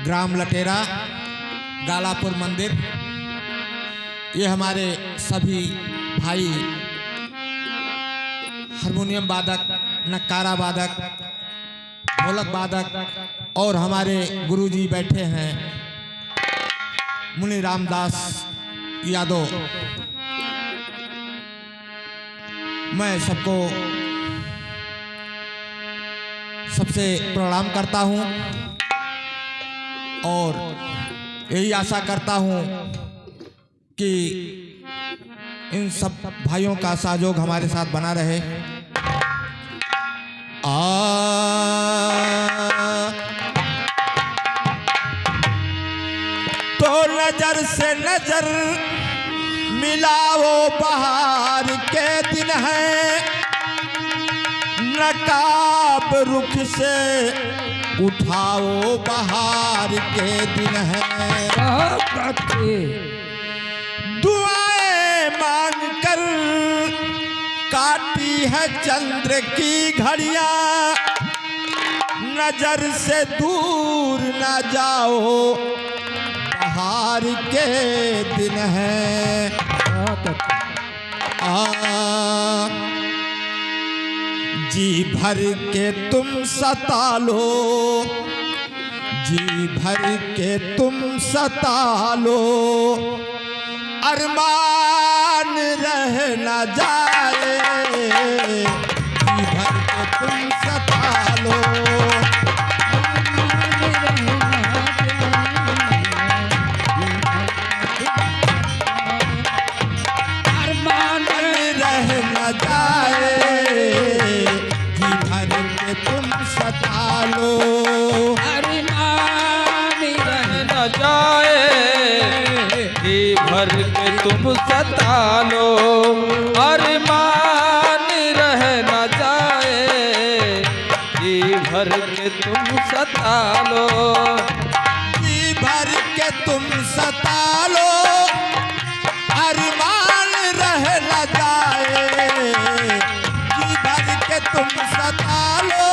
ग्राम लटेरा गालापुर मंदिर। ये हमारे सभी भाई हारमोनियम वादक, नक्कारा वादक, ढोलक वादक और हमारे गुरुजी बैठे हैं मुनि रामदास यादव। मैं सबको सबसे प्रणाम करता हूं और यही आशा करता हूं कि इन सब भाइयों का सहयोग हमारे साथ बना रहे। तो नजर से नजर मिलाओ, बहार के दिन है, नकाब रुख से उठाओ, बहार के दिन है। दुआएं मांग कर काटी है चंद्र की घड़ियां, नजर से दूर ना जाओ, बहार के दिन है। जी भर के तुम सता लो, जी भर के तुम सता लो, अरमान रह न जाए, जी भर के तुम सता लो। भर के तुम सता लो, अरमान रह न जाए, जी भर के तुम सता लो, जी भर के तुम सता लो, अरमान रह न जाए, जी भर के तुम सता लो,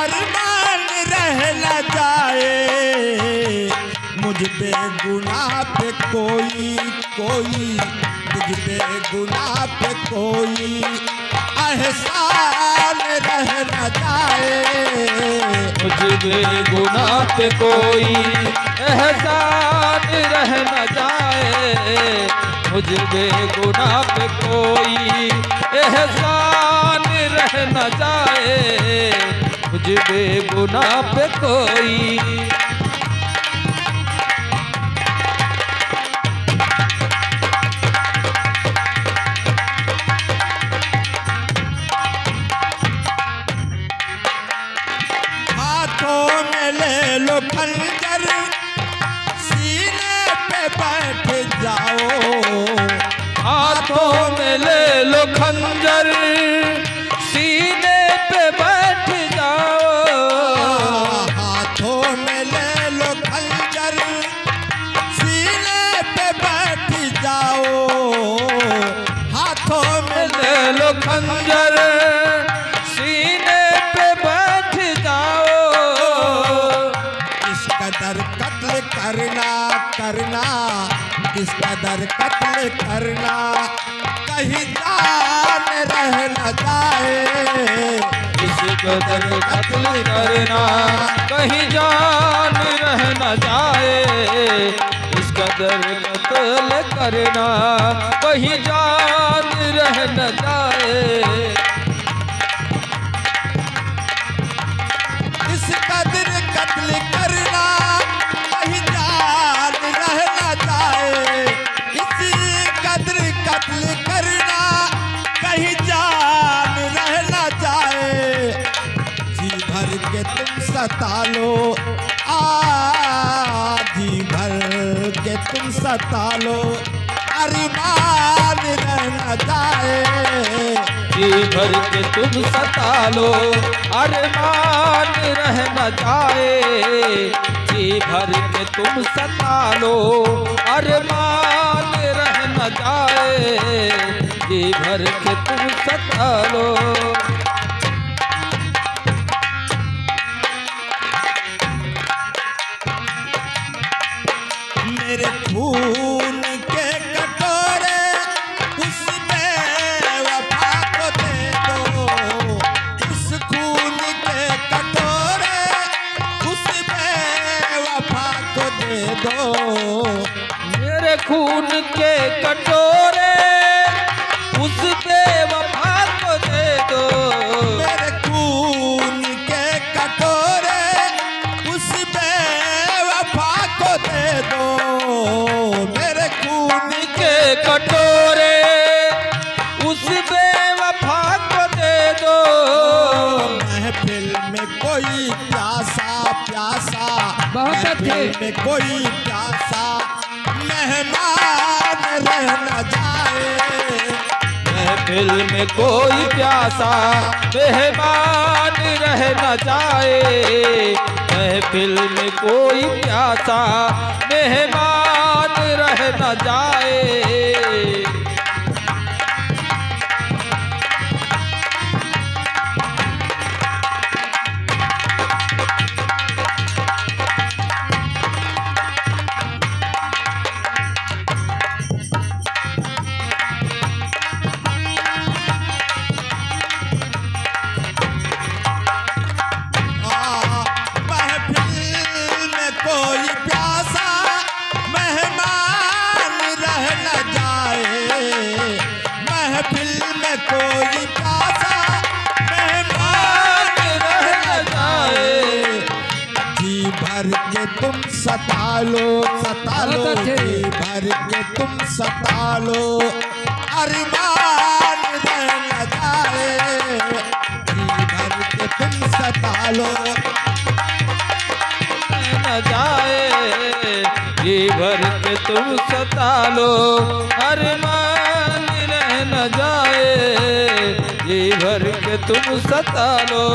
अरमान रह न जाए। मुझ पे गुनाह पे कोई मुझ पे गुनाह पे कोई एहसान रह न जाए, मुझ पे गुनाह पे कोई एहसान रह न जाए, मुझ पे गुनाह पे कोई एहसान रह न जाए, मुझ पे गुनाह पे कोई। लो खंजर सीने पे बैठ जाओ, हाथों में ले लो खंजर सीने पे बैठ जाओ, हाथों में ले लो खंजर सीने पे बैठ जाओ, हाथों में ले लो खंजर सीने पे बैठ जाओ। कत्ल करना किस कदर कत्ल करना, कहीं जान रह न जाए, किस कदर कत्ल करना, कहीं जान रह न जाए, इस कदर कत्ल करना, कहीं जान रह न जाए। इस कदर कत्ल करना, कहीं जान रह न जाए, इसी कदर कत्ल करना, कहीं जान रह न जाए। जी भर के तुम सता लो, जी भर के तुम सता लो, अरमान रह न जाए, जी भर के तुम सता लो, अरमान रह न जाए, जी भर के तुम सता लो, अरमान रह न जाए, जी भर के तुम सता लो। दो। मेरे खून के कटोरे उस बेवफा को दे दो। मेरे खून के कटोरे उस बेवफा को दे दो। मेरे खून के कटोरे उस बेवफा को दे दो। महफिल में कोई प्यासा प्यासा, बहुत अच्छे। महफिल में कोई प्यासा मेहमान रह न जाए। महफिल में कोई प्यासा मेहमान रह न जाए। महफिल में कोई प्यासा मेहमान रह न जाए। महफिल में कोई प्यासा मेहमान रह न जाए। महफिल में कोई प्यासा मेहमान रह न जाए। जी भर के तुम सता लो, सता लो, बहुत अच्छे। जी भर के तुम सता लो, अरमान रह न जाए। जी भर के तुम सता लो, न जाए। जी भर के तुम सता लो, अरमान रह न जाए। जी भर के तुम सता लो।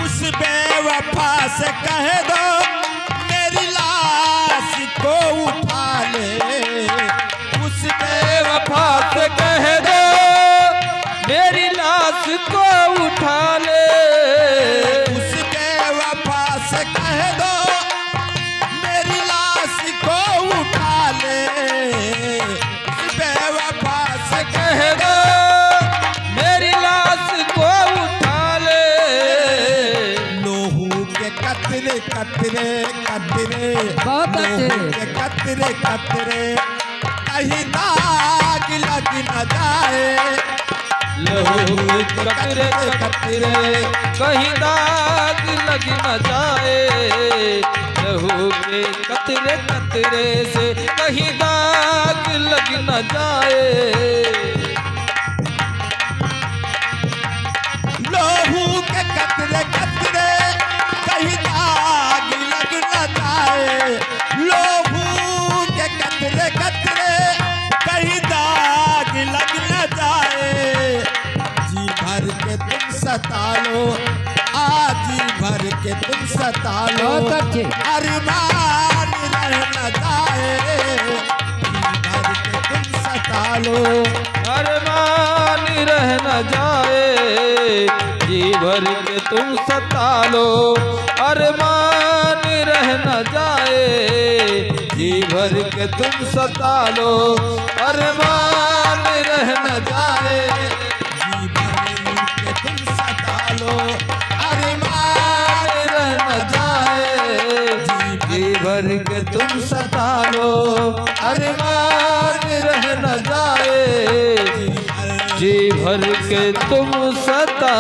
उस बेवफा से कह दो मेरी लाश को उठा ले। उस बेवफा से कह दो मेरी लाश को उठा ले। उस बेवफा से कह दो मेरी लाश को उठा ले। उस बेवफा से कह दो मेरी लाश को उठा ले। लोहू के कतरे कतरे कतरे, बहुत अच्छे। लोहू के कतरे कतरे कहीं दाग लग न जाए। लहू के कतरे कतरे कहीं दाग लग न जाए। लहू के कतरे कतरे से कहीं दाग लग न जाए। लोहू के कतरे कतरे कहीं दाग लग न जाए। लोहू के कतरे कतरे कहीं दाग लग न जाए। जी भर के तुम सता लो, जी भर के तुम सता लो, बहुत अच्छे। अरमान रह न जाए। जी भर के तुम सता लो, अरमान रह न जाए। जी भर के तुम सता लो, अरमान रह न जाए। जी भर के तुम सता लो, अरमान रह न जाए। जी भर के तुम सता लो, अरमान रह न जाए। जी भर के तुम सता लो, अरमान रह न जाए। जी भर के तुम सता